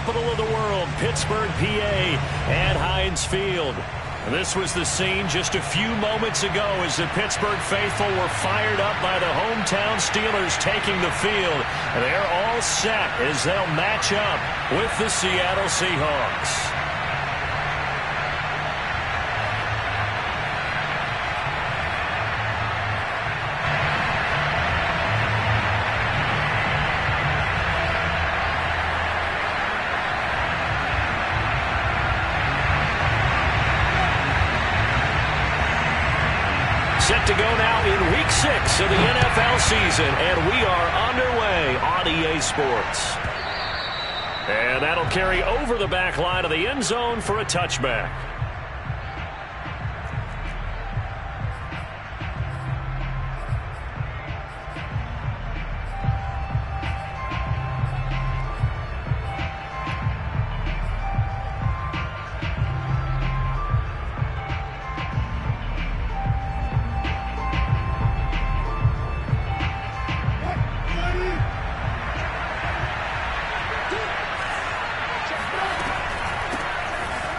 capital of the world, Pittsburgh, PA, at Heinz Field. This was the scene just a few moments ago as the Pittsburgh faithful were fired up by the hometown Steelers taking the field. They're all set as they'll match up with the Seattle Seahawks. Set to go now in Week 6 of the NFL season, and we are underway on EA Sports. And that'll carry over the back line of the end zone for a touchback.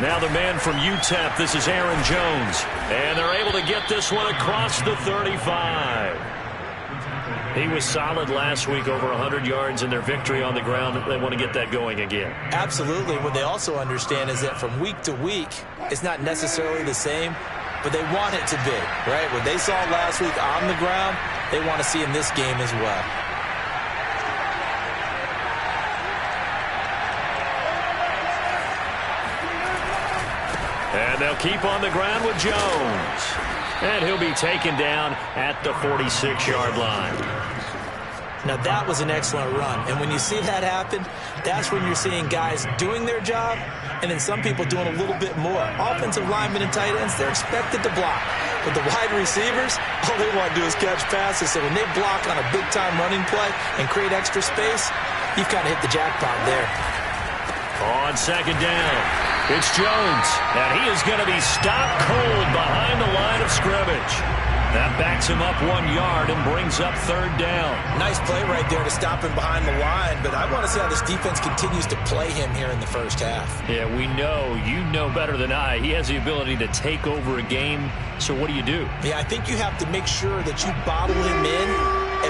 Now the man from UTEP, this is Aaron Jones. And they're able to get this one across the 35. He was solid last week, over 100 yards in their victory on the ground. They want to get that going again. Absolutely. What they also understand is that from week to week, it's not necessarily the same, but they want it to be, right? What they saw last week on the ground, they want to see in this game as well. And they'll keep on the ground with Jones. And he'll be taken down at the 46-yard line. Now, that was an excellent run. And when you see that happen, that's when you're seeing guys doing their job and then some people doing a little bit more. Offensive linemen and tight ends, they're expected to block. But the wide receivers, all they want to do is catch passes. So when they block on a big-time running play and create extra space, you've kind of hit the jackpot there. On second down, it's Jones, and he is going to be stopped cold behind the line of scrimmage. That backs him up 1 yard and brings up third down. Nice play right there to stop him behind the line, but I want to see how this defense continues to play him here in the first half. Yeah, we know, you know better than I, he has the ability to take over a game, so what do you do? Yeah, I think you have to make sure that you bottle him in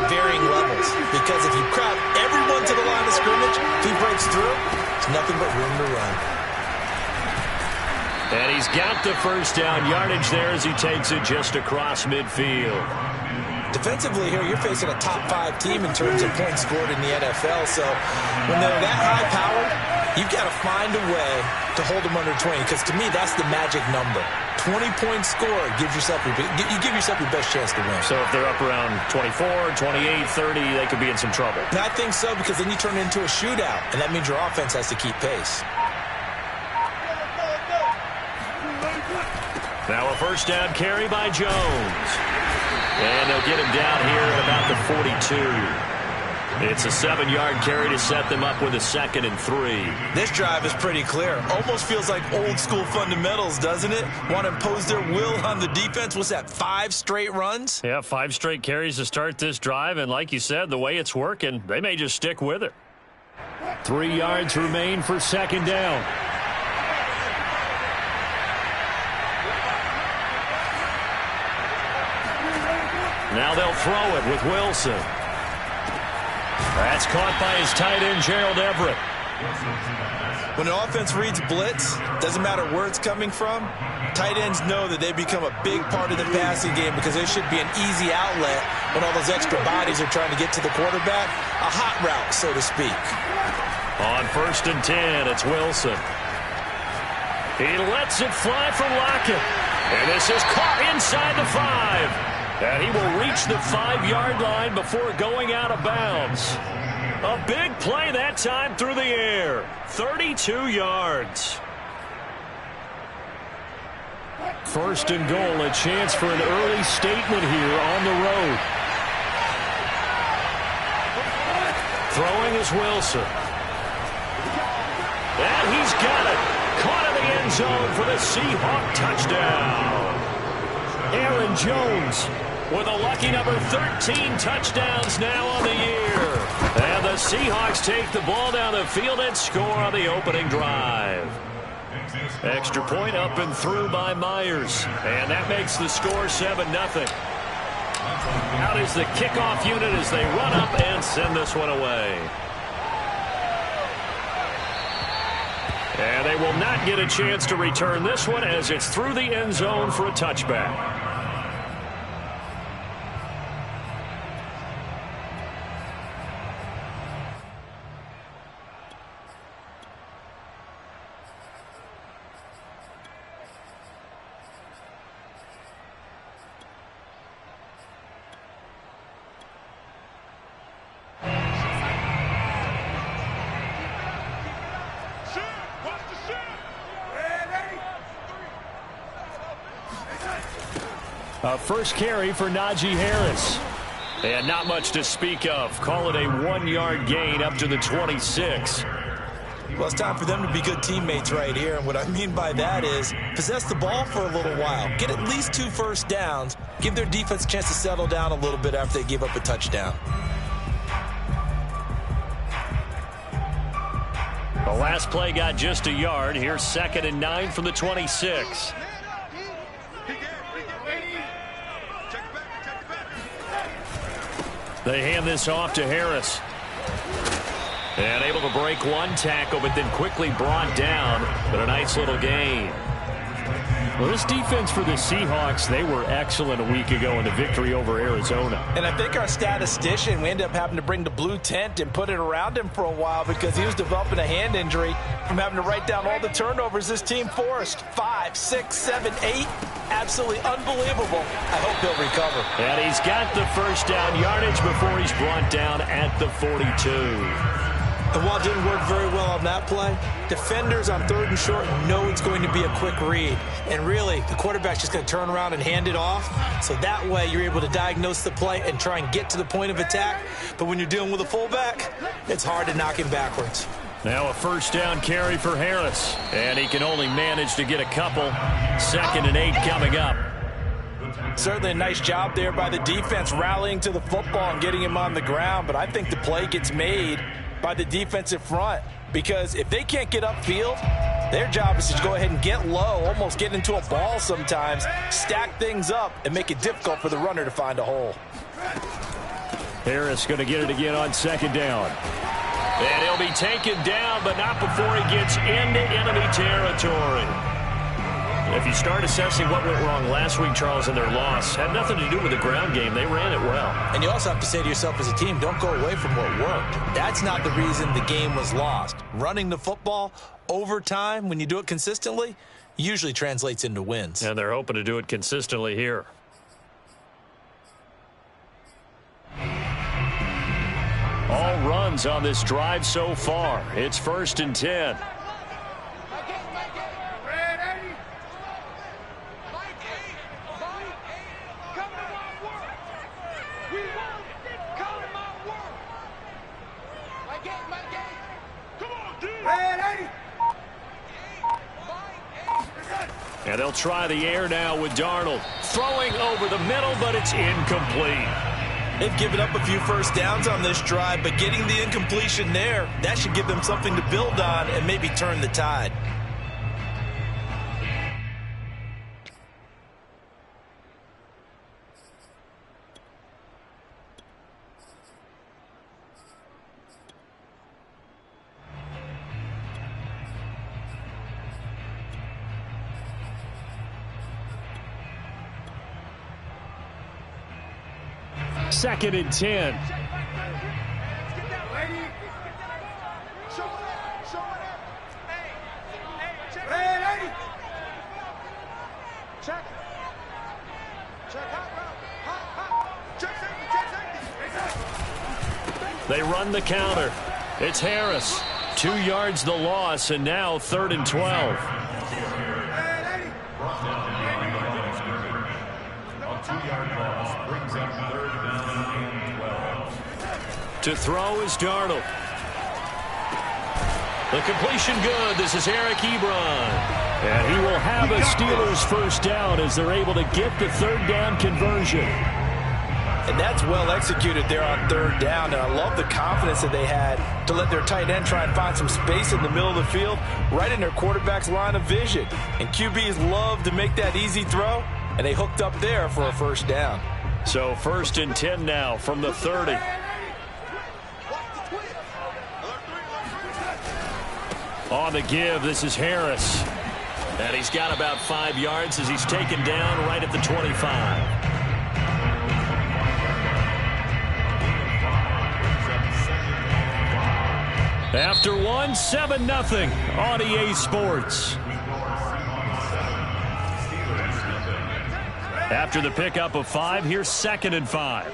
at varying levels, because if you crowd everyone to the line of scrimmage, if he breaks through, there's nothing but room to run. And he's got the first down yardage there as he takes it just across midfield. Defensively here, you're facing a top-5 team in terms of points scored in the NFL. So when they're that high-powered, you've got to find a way to hold them under 20. Because to me, that's the magic number. 20 points scored gives yourself you give yourself your best chance to win. So if they're up around 24, 28, 30, they could be in some trouble. And I think so, because then you turn it into a shootout, and that means your offense has to keep pace. Now a first down carry by Jones. And they'll get him down here at about the 42. It's a 7-yard carry to set them up with a 2nd and 3. This drive is pretty clear. Almost feels like old-school fundamentals, doesn't it? Want to impose their will on the defense. What's that, 5 straight runs? Yeah, 5 straight carries to start this drive. And like you said, the way it's working, they may just stick with it. 3 yards remain for second down. Now they'll throw it with Wilson. That's caught by his tight end, Gerald Everett. When an offense reads blitz, doesn't matter where it's coming from, tight ends know that they become a big part of the passing game because there should be an easy outlet when all those extra bodies are trying to get to the quarterback. A hot route, so to speak. On 1st and 10, it's Wilson. He lets it fly from Lockett. And this is caught inside the 5. And he will reach the 5-yard line before going out of bounds. A big play that time through the air. 32 yards. 1st and goal, a chance for an early statement here on the road. Throwing is Wilson. And he's got it. Caught in the end zone for the Seahawk touchdown. Aaron Jones with a lucky number 13 touchdowns now on the year. And the The Seahawks take the ball down the field and score on the opening drive. Extra point up and through by Myers. And that makes the score 7-0. Out is the kickoff unit as they run up and send this one away. And they will not get a chance to return this one as it's through the end zone for a touchback. A first carry for Najee Harris. And not much to speak of. Call it a 1-yard gain up to the 26. Well, it's time for them to be good teammates right here. And what I mean by that is possess the ball for a little while. Get at least 2 first downs. Give their defense a chance to settle down a little bit after they give up a touchdown. The last play got just a yard. Here's 2nd and 9 from the 26. They hand this off to Harris. And able to break one tackle, but then quickly brought down. But a nice little gain. Well, this defense for the Seahawks, they were excellent a week ago in the victory over Arizona. And I think our statistician, we ended up having to bring the blue tent and put it around him for a while because he was developing a hand injury from having to write down all the turnovers this team forced. 5, 6, 7, 8. Absolutely unbelievable. I hope he'll recover. And he's got the first down yardage before he's brought down at the 42. And while it didn't work very well on that play, defenders on 3rd and short know it's going to be a quick read. And really, the quarterback's just going to turn around and hand it off. So that way, you're able to diagnose the play and try and get to the point of attack. But when you're dealing with a fullback, it's hard to knock him backwards. Now a first down carry for Harris. And he can only manage to get a couple. 2nd and 8 coming up. Certainly a nice job there by the defense rallying to the football and getting him on the ground. But I think the play gets made by the defensive front, because if they can't get upfield, their job is to go ahead and get low, almost get into a ball sometimes, stack things up, and make it difficult for the runner to find a hole. Harris going to get it again on 2nd down. And he'll be taken down, but not before he gets into enemy territory. If you start assessing what went wrong last week, Charles, in their loss, had nothing to do with the ground game. They ran it well. And you also have to say to yourself as a team, don't go away from what worked. That's not the reason the game was lost. Running the football over time, when you do it consistently, usually translates into wins. And they're hoping to do it consistently here. All runs on this drive so far. It's 1st and 10. And they'll try the air now with Darnold. Throwing over the middle, but it's incomplete. They've given up a few first downs on this drive, but getting the incompletion there, that should give them something to build on and maybe turn the tide. Second and 10. They run the counter. It's Harris. 2 yards the loss, and now 3rd and 12. To throw is Darnold. The completion good. This is Eric Ebron. And he will have a Steelers first down as they're able to get the 3rd down conversion. And that's well executed there on third down. And I love the confidence that they had to let their tight end try and find some space in the middle of the field, right in their quarterback's line of vision. And QBs love to make that easy throw, and they hooked up there for a first down. So 1st and 10 now from the 30. On the give, this is Harris. And he's got about 5 yards as he's taken down right at the 25. After one, 7-0 on EA Sports. After the pickup of 5, here's 2nd and 5.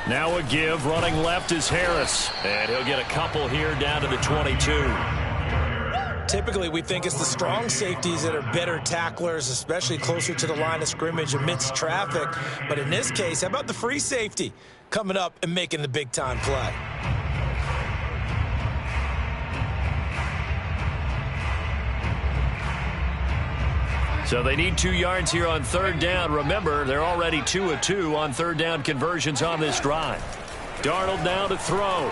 Now a give, running left is Harris. And he'll get a couple here down to the 22. Typically, we think it's the strong safeties that are better tacklers, especially closer to the line of scrimmage amidst traffic. But in this case, how about the free safety coming up and making the big-time play? So they need 2 yards here on third down. Remember, they're already 2 of 2 on third down conversions on this drive. Darnold now to throw.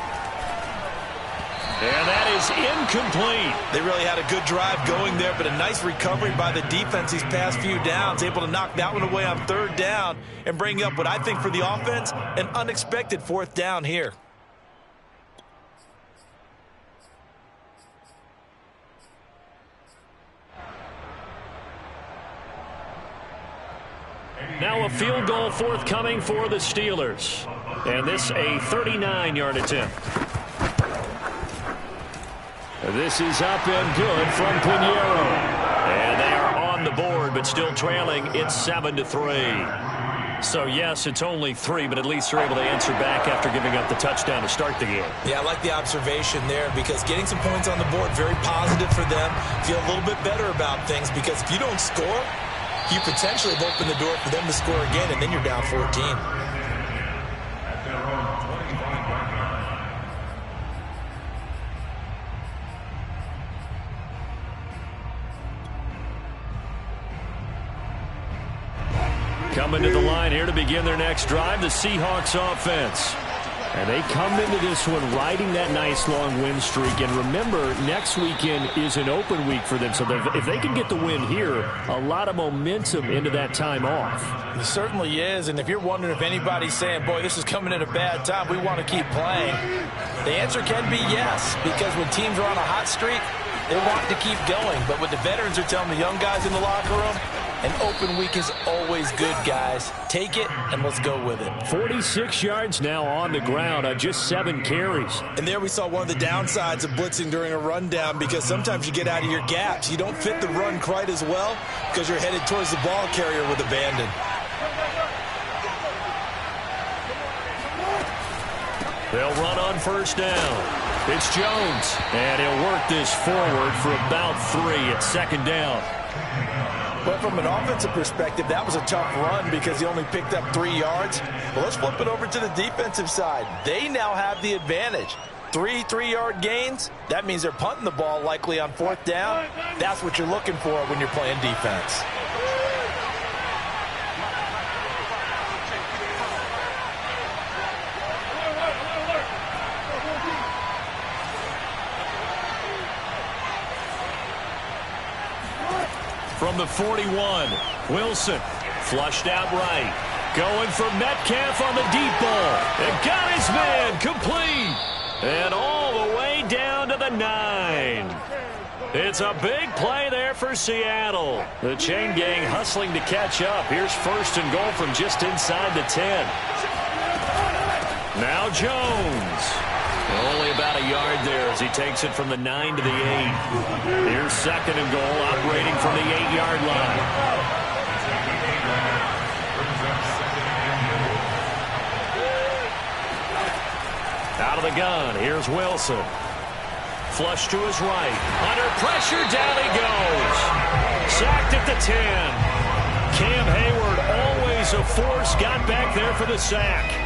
And that is incomplete. They really had a good drive going there, but a nice recovery by the defense these past few downs, able to knock that one away on third down and bring up what I think for the offense, an unexpected 4th down here. Now a field goal forthcoming for the Steelers. And this a 39-yard attempt. This is up and good from Pinheiro. And they are on the board, but still trailing. It's 7-3. So, yes, it's only 3, but at least they're able to answer back after giving up the touchdown to start the game. Yeah, I like the observation there because getting some points on the board, very positive for them. Feel a little bit better about things because if you don't score, you potentially have opened the door for them to score again, and then you're down 14. Coming to the line here to begin their next drive, the Seahawks offense. And they come into this one riding that nice long win streak. And remember, next weekend is an open week for them. So if they can get the win here, a lot of momentum into that time off. It certainly is. And if you're wondering if anybody's saying, boy, this is coming at a bad time, we want to keep playing, the answer can be yes. Because when teams are on a hot streak, they want to keep going. But what the veterans are telling the young guys in the locker room, an open week is always good, guys. Take it, and let's go with it. 46 yards now on the ground on just 7 carries. And there we saw one of the downsides of blitzing during a rundown because sometimes you get out of your gaps. You don't fit the run quite as well because you're headed towards the ball carrier with abandon. They'll run on first down. It's Jones, and he'll work this forward for about 3 at 2nd down. But from an offensive perspective, that was a tough run because he only picked up 3 yards. But let's flip it over to the defensive side. They now have the advantage. 3 3-yard gains, that means they're punting the ball likely on 4th down. That's what you're looking for when you're playing defense. From the 41, Wilson flushed out right. Going for Metcalf on the deep ball. And got his man complete. And all the way down to the 9. It's a big play there for Seattle. The chain gang hustling to catch up. Here's 1st and goal from just inside the 10. Now Jones. Only about a yard there as he takes it from the 9 to the 8. Here's 2nd and goal, operating from the 8-yard line. Out of the gun, here's Wilson. Flush to his right. Under pressure, down he goes. Sacked at the 10. Cam Hayward, always a force, got back there for the sack.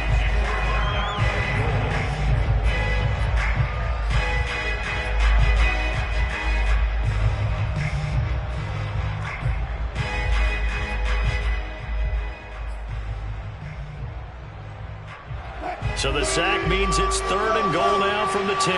So the sack means it's 3rd and goal now from the 10.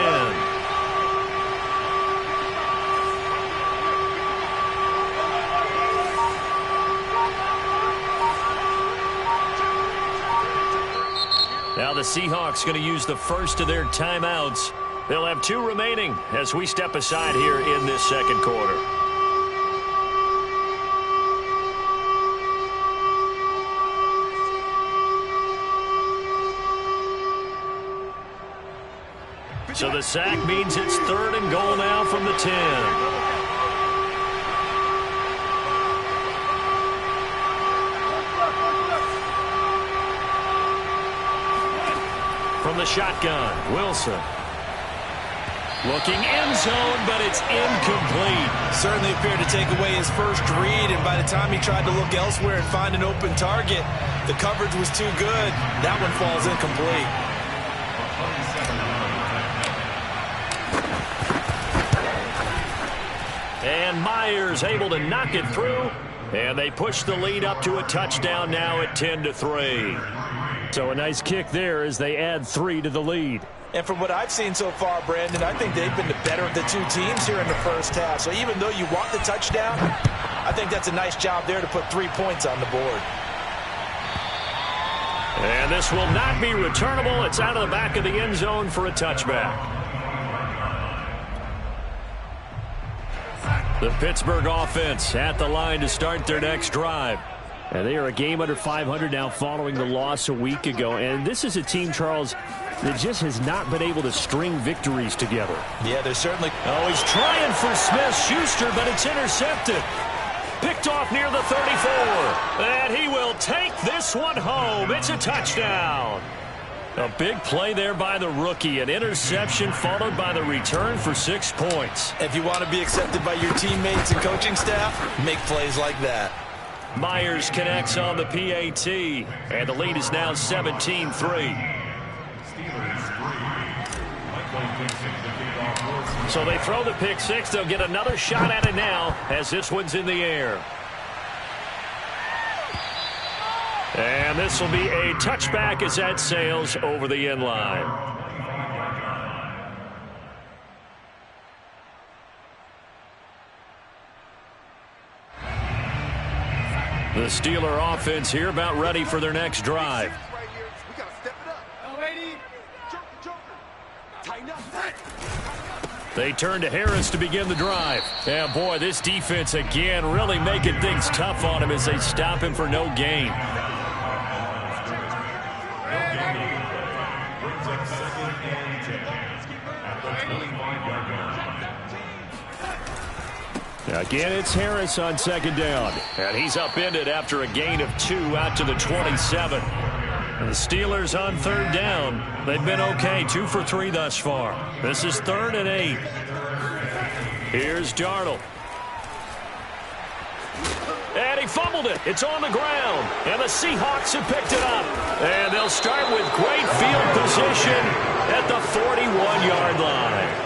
Now the Seahawks going to use the first of their timeouts. They'll have 2 remaining as we step aside here in this second quarter. So the sack means it's 3rd and goal now from the 10. From the shotgun, Wilson. Looking end zone, but it's incomplete. Certainly appeared to take away his first read, and by the time he tried to look elsewhere and find an open target, the coverage was too good. That one falls incomplete. And Myers able to knock it through, and they push the lead up to a touchdown now at 10-3. So a nice kick there as they add 3 to the lead. And from what I've seen so far, Brandon, I think they've been the better of the 2 teams here in the first half. So even though you want the touchdown, I think that's a nice job there to put 3 points on the board. And this will not be returnable. It's out of the back of the end zone for a touchback. The Pittsburgh offense at the line to start their next drive. And they are a game under 500 now following the loss a week ago. And this is a team, Charles, that just has not been able to string victories together. Yeah, they're certainly... Oh, he's trying for Smith-Schuster, but it's intercepted. Picked off near the 34. And he will take this one home. It's a touchdown. A big play there by the rookie. An interception followed by the return for 6 points. If you want to be accepted by your teammates and coaching staff, make plays like that. Myers connects on the PAT, and the lead is now 17-3. So they throw the pick 6. They'll get another shot at it now as this one's in the air. And this will be a touchback as that sails over the end line. The Steeler offense here about ready for their next drive. They turn to Harris to begin the drive. And boy, this defense again really making things tough on him as they stop him for no gain. Again, it's Harris on 2nd down. And he's upended after a gain of 2 out to the 27. And the Steelers on 3rd down. They've been okay, 2 for 3 thus far. This is 3rd and 8. Here's Darnold. And he fumbled it. It's on the ground. And the Seahawks have picked it up. And they'll start with great field position at the 41-yard line.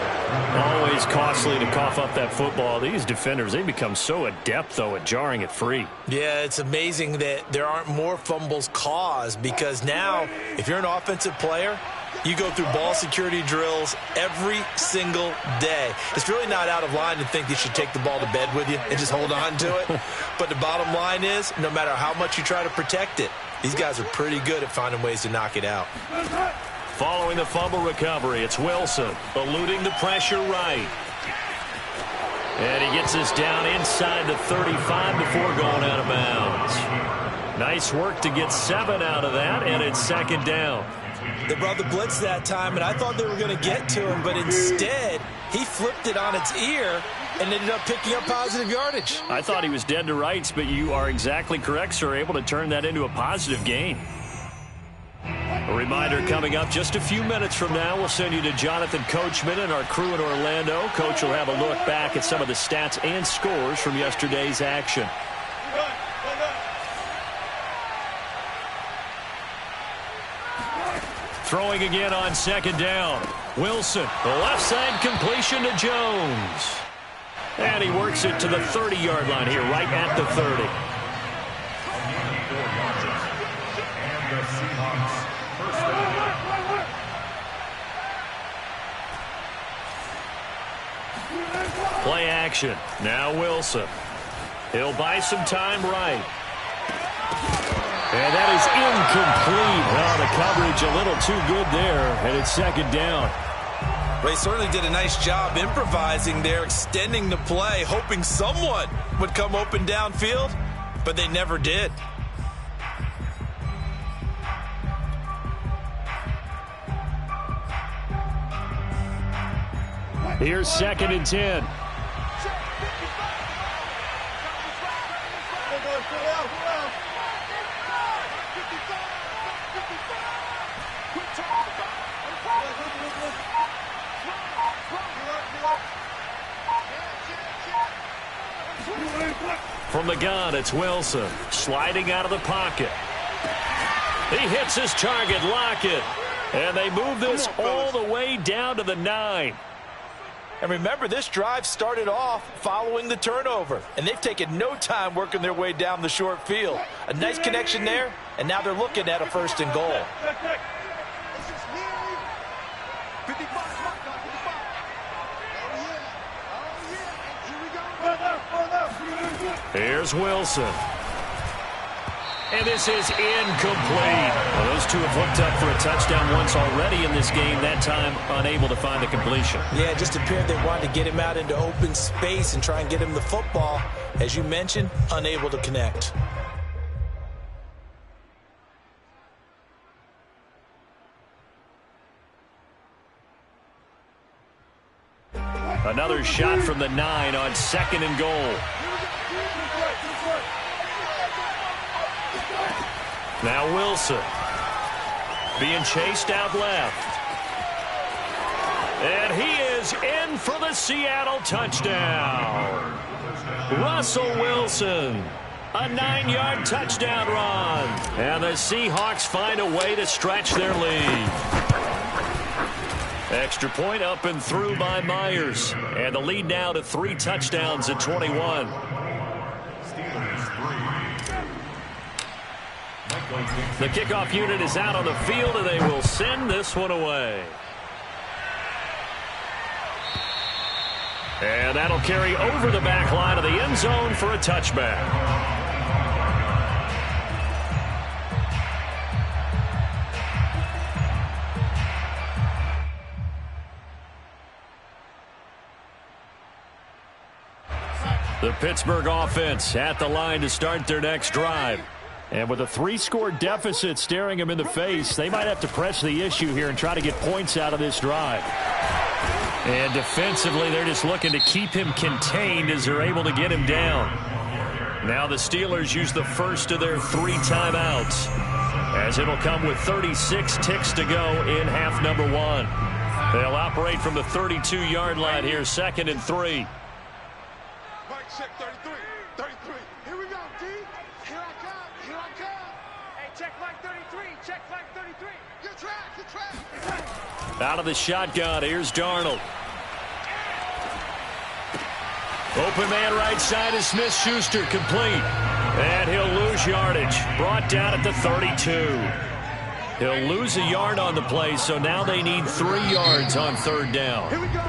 Always costly to cough up that football. These defenders, they become so adept, though, at jarring it free. Yeah, it's amazing that there aren't more fumbles caused, because now, if you're an offensive player, you go through ball security drills every single day. It's really not out of line to think you should take the ball to bed with you and just hold on to it. But the bottom line is, no matter how much you try to protect it, these guys are pretty good at finding ways to knock it out. Following the fumble recovery, it's Wilson eluding the pressure right. And he gets this down inside the 35 before going out of bounds. Nice work to get 7 out of that, and it's 2nd down. They brought the blitz that time, and I thought they were going to get to him, but instead he flipped it on its ear and ended up picking up positive yardage. I thought he was dead to rights, but you are exactly correct, sir, able to turn that into a positive gain. A reminder coming up just a few minutes from now, we'll send you to Jonathan Coachman and our crew in Orlando. Coach will have a look back at some of the stats and scores from yesterday's action. Throwing again on 2nd down. Wilson, the left side completion to Jones. And he works it to the 30-yard line here, right at the 30. action. Now Wilson. He'll buy some time right. And that is incomplete. Oh, the coverage a little too good there, and it's second down. They certainly did a nice job improvising there, extending the play, hoping someone would come open downfield, but they never did. Here's second and 10. From the gun, it's Wilson sliding out of the pocket. He hits his target, Lockett. And they move this all the way down to the 9. And remember, this drive started off following the turnover, and they've taken no time working their way down the short field. A nice connection there, and now they're looking at a first and goal. Here's Wilson. And this is incomplete. Well, those two have hooked up for a touchdown once already in this game, that time unable to find the completion. Yeah, it just appeared they wanted to get him out into open space and try and get him the football. As you mentioned, unable to connect. Another shot from the 9 on second and goal. Now Wilson being chased out left. And he is in for the Seattle touchdown. Russell Wilson, a 9-yard touchdown run. And the Seahawks find a way to stretch their lead. Extra point up and through by Myers. And the lead now to 3 touchdowns at 21. The kickoff unit is out on the field, and they will send this one away. And that'll carry over the back line of the end zone for a touchback. The Pittsburgh offense at the line to start their next drive. And with a 3-score deficit staring them in the face, they might have to press the issue here and try to get points out of this drive. And defensively, they're just looking to keep him contained as they're able to get him down. Now the Steelers use the first of their 3 timeouts, as it'll come with 36 ticks to go in half number 1. They'll operate from the 32-yard line here, second and 3. Mike, check 33. 33. Here we go, D. Here I come. Here I come. Hey, check Mike 33. Check Mike 33. Your track. Your track. Out of the shotgun, here's Darnold. Open man right side is Smith-Schuster, complete. And he'll lose yardage. Brought down at the 32. He'll lose a yard on the play, so now they need 3 yards on third down. Here we go.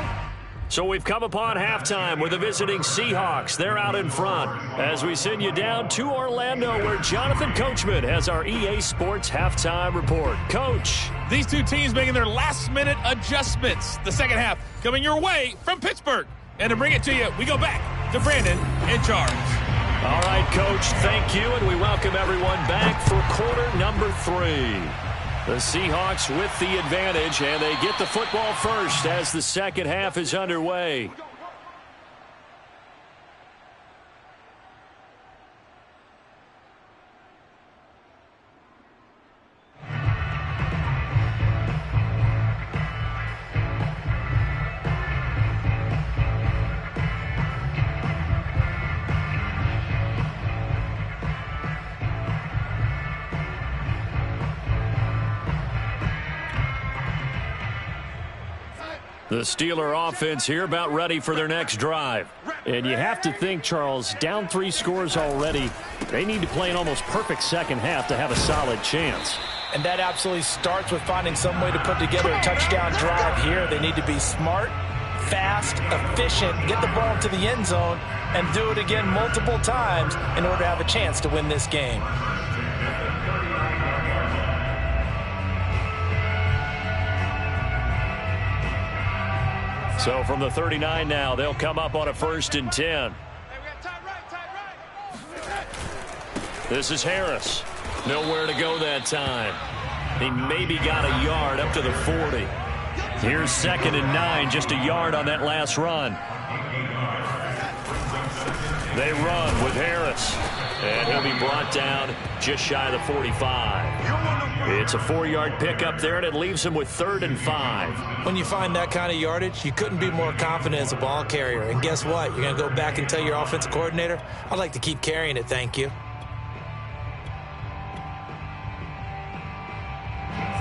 So we've come upon halftime with the visiting Seahawks. They're out in front as we send you down to Orlando, where Jonathan Coachman has our EA Sports halftime report. Coach. These two teams making their last-minute adjustments. The second half coming your way from Pittsburgh. And to bring it to you, we go back to Brandon in charge. All right, Coach, thank you, and we welcome everyone back for quarter number 3. The Seahawks with the advantage, and they get the football first as the second half is underway. The Steeler offense here about ready for their next drive. And you have to think, Charles, down 3 scores already. They need to play an almost perfect second half to have a solid chance. And that absolutely starts with finding some way to put together a touchdown drive here. They need to be smart, fast, efficient, get the ball to the end zone, and do it again multiple times in order to have a chance to win this game. So from the 39 now, they'll come up on a 1st and 10. This is Harris. Nowhere to go that time. He maybe got a yard up to the 40. Here's 2nd and 9, just a yard on that last run. They run with Harris. And he'll be brought down just shy of the 45. It's a 4-yard pickup there, and it leaves him with 3rd and 5. When you find that kind of yardage, you couldn't be more confident as a ball carrier. And guess what? You're going to go back and tell your offensive coordinator, I'd like to keep carrying it, thank you.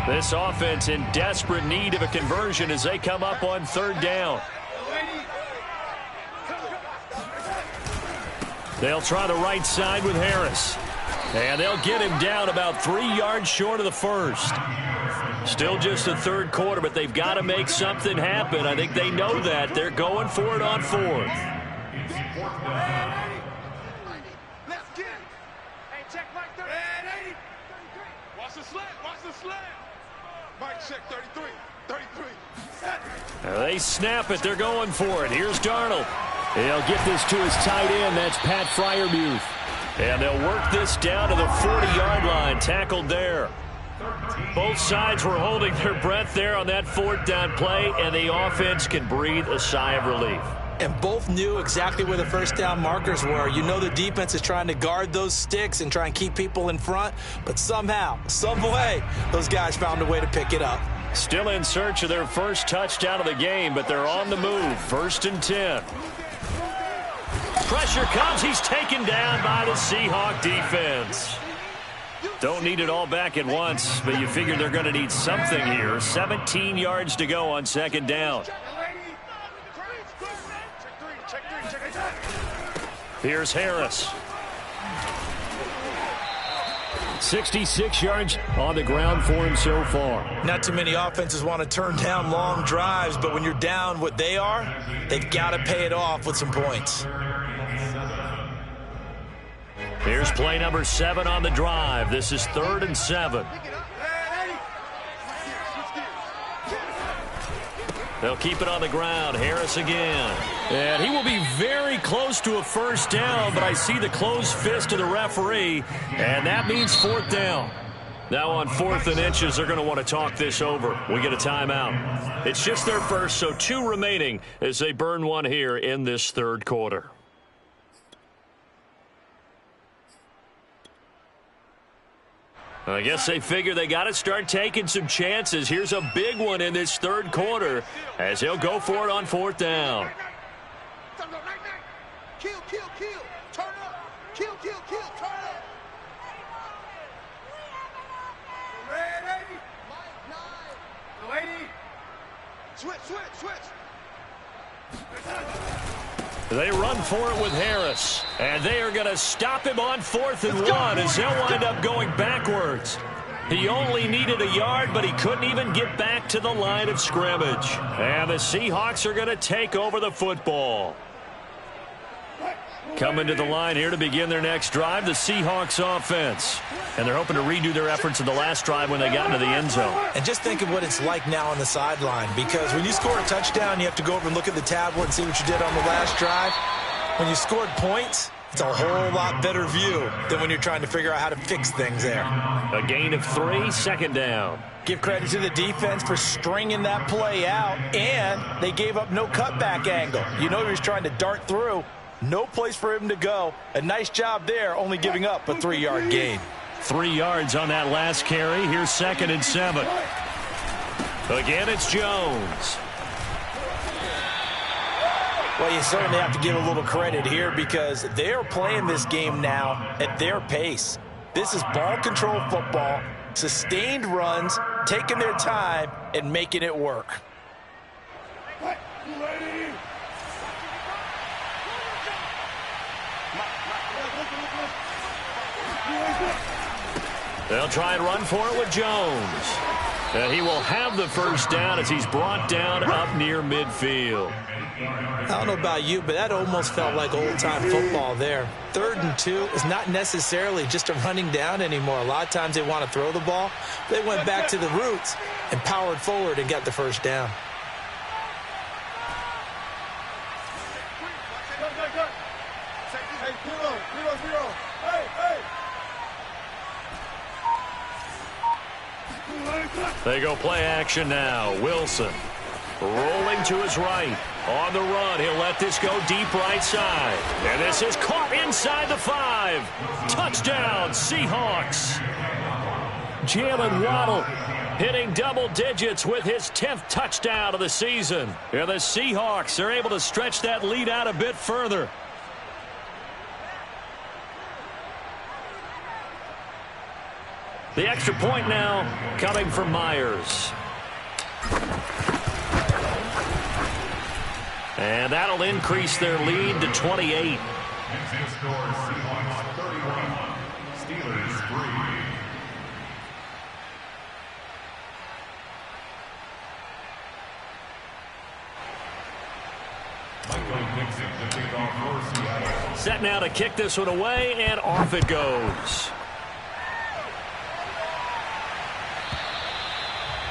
This offense in desperate need of a conversion as they come up on 3rd down. They'll try the right side with Harris. And they'll get him down about 3 yards short of the 1st. Still just the 3rd quarter, but they've got to make something happen. I think they know that. They're going for it on 4th. Let's get it. Hey, check Mike 33. Watch the slant. Watch the slant. Mike, check 33. 33. They snap it. They're going for it. Here's Darnold. He'll get this to his tight end. That's Pat Freiermuth. And they'll work this down to the 40-yard line. Tackled there. Both sides were holding their breath there on that 4th down play, and the offense can breathe a sigh of relief. And both knew exactly where the 1st down markers were. You know the defense is trying to guard those sticks and try and keep people in front, but somehow, some way, those guys found a way to pick it up. Still in search of their first touchdown of the game, but they're on the move. 1st and 10. Pressure comes. He's taken down by the Seahawk defense. Don't need it all back at once, but you figure they're going to need something here. 17 yards to go on 2nd down. Here's Harris. 66 yards on the ground for him so far. Not too many offenses want to turn down long drives, but when you're down what they are, they've got to pay it off with some points. Here's play number 7 on the drive. This is 3rd and 7. They'll keep it on the ground. Harris again. And he will be very close to a 1st down, but I see the closed fist of the referee, and that means 4th down. Now on 4th and inches, they're going to want to talk this over. We get a timeout. It's just their first, so 2 remaining as they burn one here in this 3rd quarter. I guess they figure they got to start taking some chances. Here's a big one in this 3rd quarter as he'll go for it on 4th down. Kill, kill, kill. Turn up. Kill, kill, kill. Turn up. Ready. Mike 9. Lady. Switch, switch, switch. They run for it with Harris, and they are going to stop him on 4th and 1 as he'll wind up going backwards. He only needed a yard, but he couldn't even get back to the line of scrimmage. And the Seahawks are going to take over the football. Coming to the line here to begin their next drive, the Seahawks offense. And they're hoping to redo their efforts in the last drive when they got into the end zone. And just think of what it's like now on the sideline, because when you score a touchdown, you have to go over and look at the tablet and see what you did on the last drive. When you scored points, it's a whole lot better view than when you're trying to figure out how to fix things there. A gain of 3, 2nd down. Give credit to the defense for stringing that play out, and they gave up no cutback angle. You know he was trying to dart through. No place for him to go. A nice job there, only giving up a 3-yard gain. 3 yards on that last carry. Here's 2nd and 7. Again, it's Jones. Well, you certainly have to give a little credit here because they're playing this game now at their pace. This is ball control football, sustained runs, taking their time, and making it work. They'll try and run for it with Jones. And he will have the first down as he's brought down up near midfield. I don't know about you, but that almost felt like old-time football there. 3rd and 2 is not necessarily just a running down anymore. A lot of times they want to throw the ball. They went back to the roots and powered forward and got the first down. They go play action now. Wilson rolling to his right. On the run, he'll let this go deep right side. And this is caught inside the 5. Touchdown, Seahawks. Jalen Waddle hitting double digits with his 10th touchdown of the season. And the Seahawks are able to stretch that lead out a bit further. The extra point now coming from Myers. And that'll increase their lead to 28. Set now to kick this one away, and off it goes.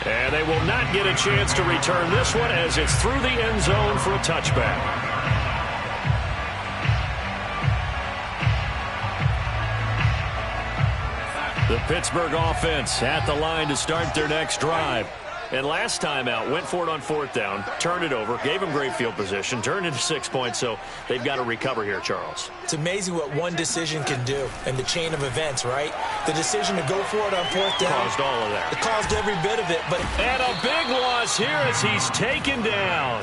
And they will not get a chance to return this one as it's through the end zone for a touchback. The Pittsburgh offense at the line to start their next drive. And last time out, went for it on 4th down, turned it over, gave them great field position, turned into 6 points, so they've got to recover here, Charles. It's amazing what one decision can do in the chain of events, right? The decision to go for it on 4th down. Caused all of that. It caused every bit of it. And a big loss here as he's taken down.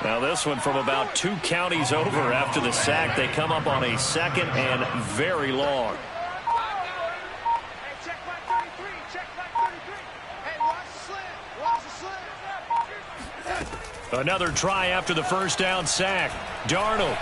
Now this one from about 2 counties over after the sack. They come up on a 2nd and very long. Another try after the first down sack. Darnold.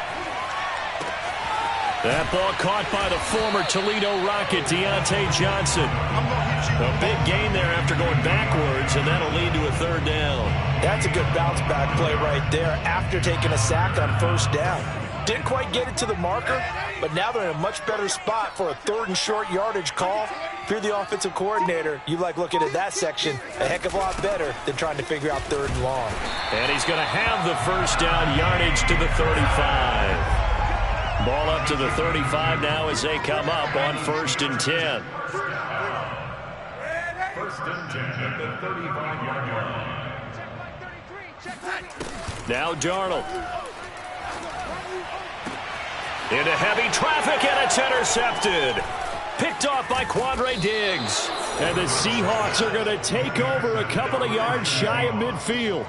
That ball caught by the former Toledo Rocket, Deontay Johnson. A big gain there after going backwards, and that'll lead to a 3rd down. That's a good bounce-back play right there after taking a sack on 1st down. Didn't quite get it to the marker, but now they're in a much better spot for a 3rd and short yardage call. If you're the offensive coordinator, you like looking at that section a heck of a lot better than trying to figure out 3rd and long. And he's going to have the first down yardage to the 35. Ball up to the 35 now as they come up on 1st and 10. 1st and 10 at the 35-yard line. Now Darnold. Into heavy traffic, and it's intercepted. Picked off by Quandre Diggs. And the Seahawks are going to take over a couple of yards shy of midfield.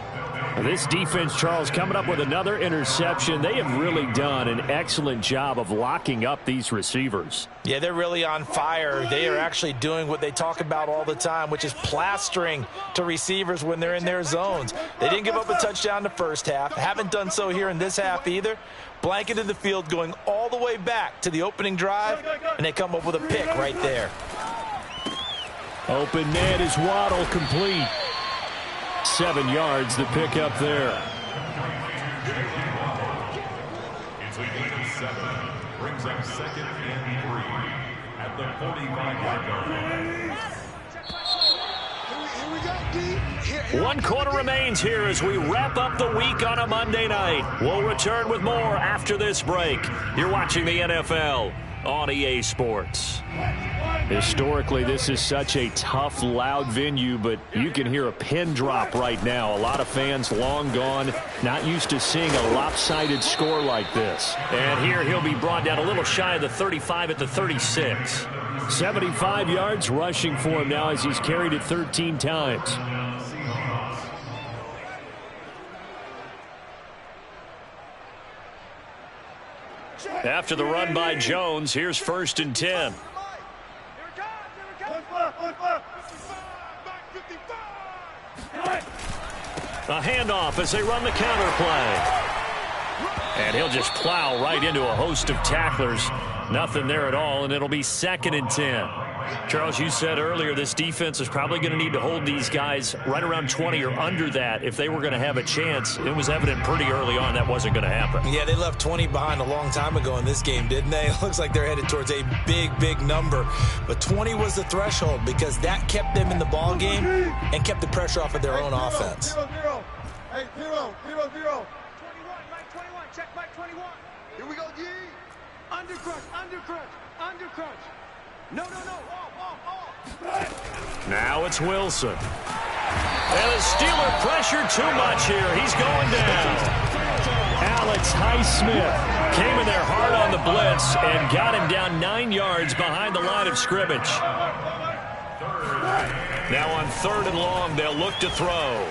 This defense, Charles, coming up with another interception. They have really done an excellent job of locking up these receivers. Yeah, they're really on fire. They are actually doing what they talk about all the time, which is plastering to receivers when they're in their zones. They didn't give up a touchdown the first half. Haven't done so here in this half either. Blanketed the field going all the way back to the opening drive, and they come up with a pick right there. Open man is Waddle, complete. 7 yards, the pick up there. It's a gain of 7. Brings up 2nd and 3 at the 45-yard line. 1 quarter remains here as we wrap up the week on a Monday night. We'll return with more after this break. You're watching the NFL on EA Sports. Historically, this is such a tough, loud venue, but you can hear a pin drop right now. A lot of fans long gone, not used to seeing a lopsided score like this. And here he'll be brought down a little shy of the 35 at the 36. 75 yards rushing for him now as he's carried it 13 times. After the run by Jones, here's 1st and 10. A handoff as they run the counter play. And he'll just plow right into a host of tacklers. Nothing there at all, and it'll be 2nd and 10. Charles, you said earlier this defense is probably going to need to hold these guys right around 20 or under that if they were going to have a chance. It was evident pretty early on that wasn't going to happen. Yeah, they left 20 behind a long time ago in this game, didn't they? It looks like they're headed towards a big number. But 20 was the threshold because that kept them in the ball game and kept the pressure off of their own offense. 0-0. Hey, 0-0. 21, Mike 21. Check Mike 21. Here we go, G. Undercrunch. No. Off. Now it's Wilson. And the Steeler pressure too much here. He's going down. Alex Highsmith came in there hard on the blitz and got him down 9 yards behind the line of scrimmage. Now on 3rd and long, they'll look to throw.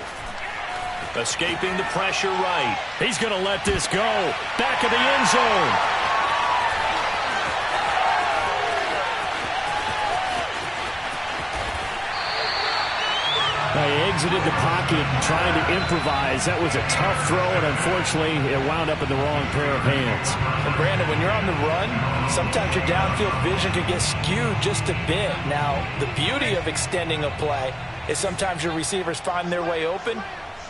Escaping the pressure right. He's going to let this go. Back of the end zone. He exited the pocket trying to improvise. That was a tough throw, and unfortunately, it wound up in the wrong pair of hands. And Brandon, when you're on the run, sometimes your downfield vision can get skewed just a bit. Now, the beauty of extending a play is sometimes your receivers find their way open,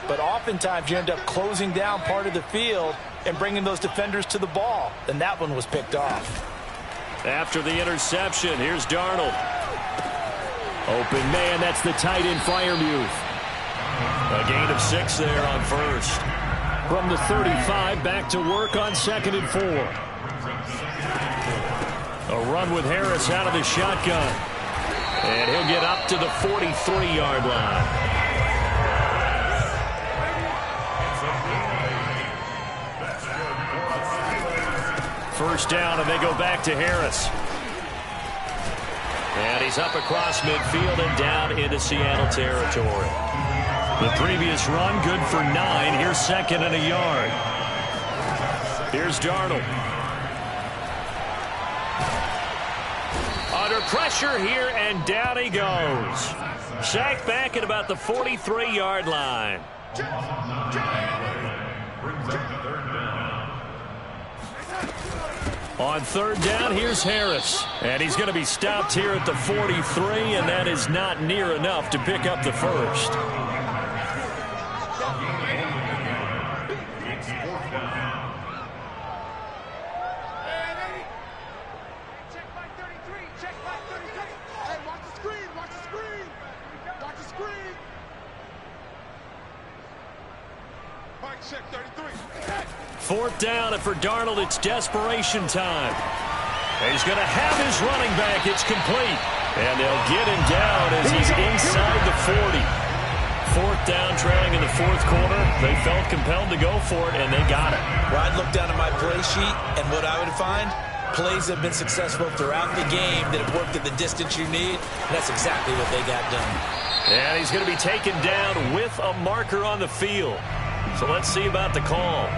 but oftentimes you end up closing down part of the field and bringing those defenders to the ball. And that one was picked off. After the interception, here's Darnold. Open man, that's the tight end Freiermuth. A gain of 6 there on 1st. From the 35, back to work on 2nd and 4. A run with Harris out of the shotgun. And he'll get up to the 43-yard line. First down, and they go back to Harris. And he's up across midfield and down into Seattle territory. The previous run, good for 9. Here's 2nd and a yard. Here's Darnold. Under pressure here, and down he goes. Sacked back at about the 43-yard line. On 3rd down, here's Harris. And he's going to be stopped here at the 43, and that is not near enough to pick up the first. Check Mike 33. Hey, watch the screen. Mike, check 33. 4th down, and for Darnold, it's desperation time. And he's going to have his running back. It's complete. And they'll get him down as he's inside the 40. 4th down, trailing in the 4th quarter. They felt compelled to go for it, and they got it. Well, I'd look down at my play sheet, and what I would find, plays have been successful throughout the game that have worked at the distance you need. And that's exactly what they got done. And he's going to be taken down with a marker on the field. So let's see about the call.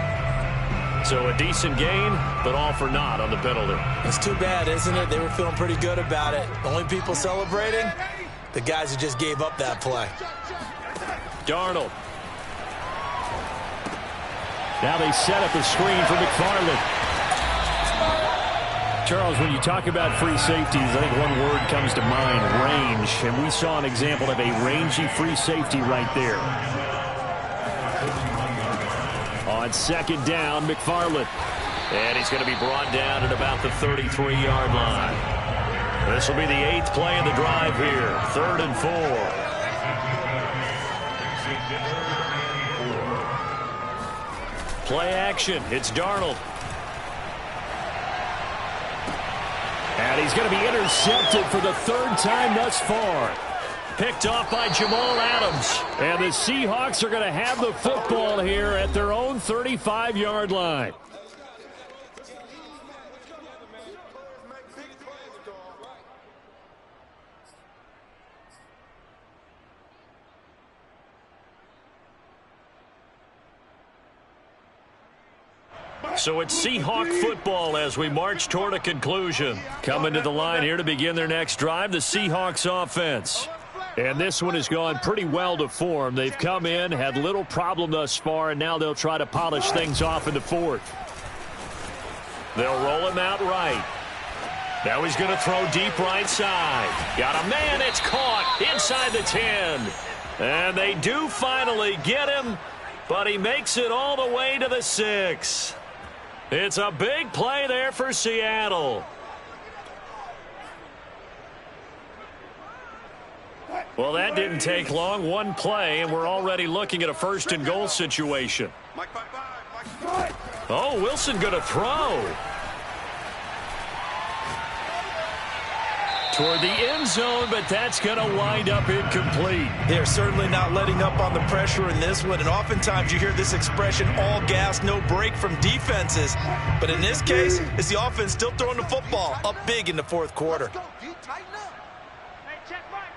So a decent gain, but all for naught on the penalty. It's too bad, isn't it? They were feeling pretty good about it. The only people celebrating, the guys who just gave up that play. Darnold. Now they set up a screen for McFarland. Charles, when you talk about free safeties, I think one word comes to mind, range. And we saw an example of a rangy free safety right there. On 2nd down, McFarland. And he's going to be brought down at about the 33-yard line. This will be the 8th play of the drive here. 3rd and 4. Play action. It's Darnold. And he's going to be intercepted for the 3rd time thus far. Picked off by Jamal Adams. And the Seahawks are going to have the football here at their own 35-yard line. So it's Seahawk football as we march toward a conclusion. Coming to the line here to begin their next drive, the Seahawks offense. And this one has gone pretty well to form. They've come in, had little problem thus far, and now they'll try to polish things off in the 4th. They'll roll him out right. Now he's going to throw deep right side. Got a man. It's caught inside the 10. And they do finally get him, but he makes it all the way to the 6. It's a big play there for Seattle. Well, that didn't take long. One play, and we're already looking at a 1st and goal situation. Oh, Wilson going to throw. Toward the end zone, but that's going to wind up incomplete. They're certainly not letting up on the pressure in this one, and oftentimes you hear this expression, all gas, no break from defenses. But in this case, it's the offense still throwing the football up big in the 4th quarter. Hey, check right.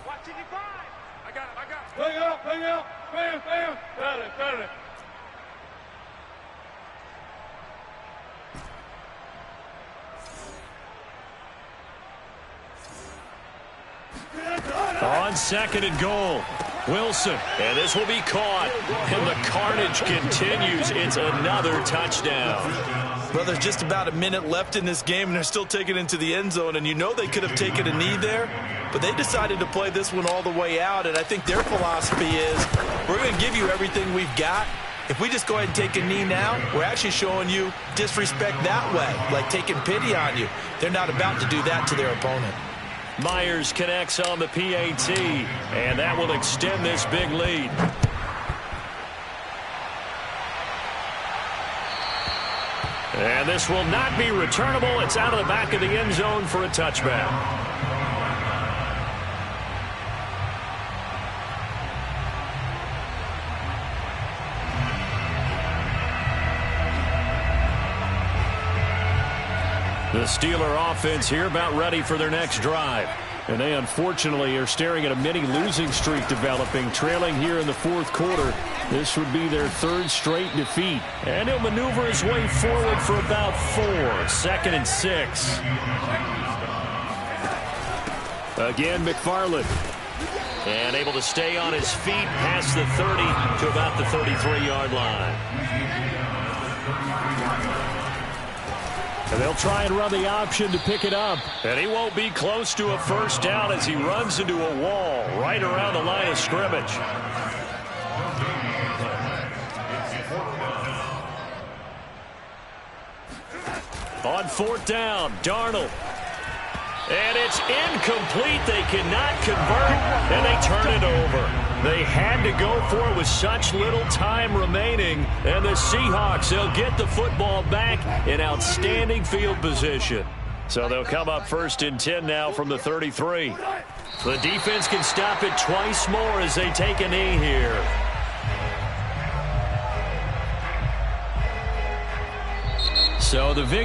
Watch it, I got it. Bring out. Bam. Got it. On 2nd and goal, Wilson. And this will be caught. And the carnage continues. It's another touchdown. Well, there's just about a minute left in this game, and they're still taking it into the end zone. And you know they could have taken a knee there, but they decided to play this one all the way out. And I think their philosophy is, we're going to give you everything we've got. If we just go ahead and take a knee now, we're actually showing you disrespect that way, like taking pity on you. They're not about to do that to their opponent. Myers connects on the PAT, and that will extend this big lead. And this will not be returnable. It's out of the back of the end zone for a touchback. The Steeler offense here about ready for their next drive. And they unfortunately are staring at a mini losing streak developing, trailing here in the 4th quarter. This would be their 3rd straight defeat. And he'll maneuver his way forward for about 4. 2nd and 6. Again, McFarland. And able to stay on his feet past the 30 to about the 33-yard line. And they'll try and run the option to pick it up. And he won't be close to a 1st down as he runs into a wall right around the line of scrimmage. On 4th down, Darnold. And it's incomplete. They cannot convert, and they turn it over. They had to go for it with such little time remaining. And the Seahawks, they'll get the football back in outstanding field position. So they'll come up 1st and 10 now from the 33. The defense can stop it twice more as they take a knee here. So the victory.